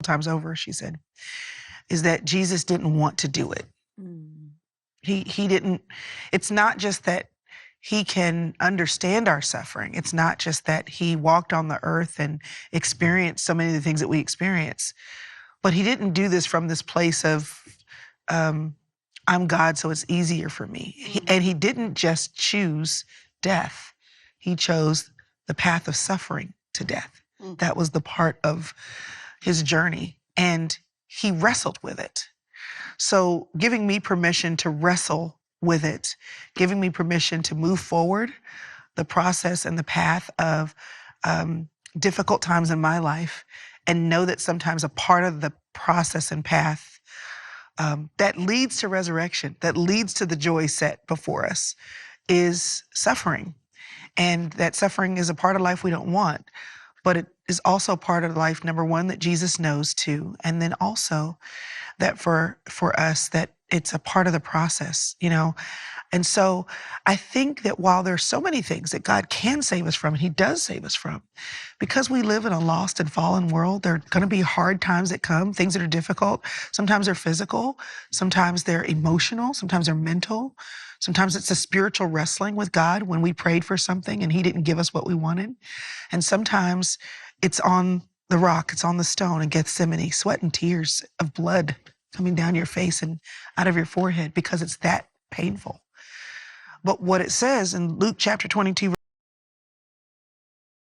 times over, she said, is that Jesus didn't want to do it. Mm. He didn't, it's not just that he can understand our suffering. It's not just that he walked on the earth and experienced so many of the things that we experience, but he didn't do this from this place of, I'm God, so it's easier for me. And he didn't just choose death. He chose the path of suffering to death. That was the part of his journey. And he wrestled with it. So giving me permission to wrestle with it, giving me permission to move forward the process and the path of difficult times in my life, and know that sometimes a part of the process and path that leads to resurrection, that leads to the joy set before us, is suffering. And that suffering is a part of life we don't want, but it is also part of life, number one, that Jesus knows too. And then also that for us, that it's a part of the process, you know? And so I think that while there's so many things that God can save us from, and he does save us from, because we live in a lost and fallen world, there are going to be hard times that come, things that are difficult. Sometimes they're physical, sometimes they're emotional, sometimes they're mental. Sometimes it's a spiritual wrestling with God when we prayed for something and he didn't give us what we wanted. And sometimes it's on the rock, it's on the stone in Gethsemane, sweat and tears of blood coming down your face and out of your forehead because it's that painful. But what it says in Luke chapter 22,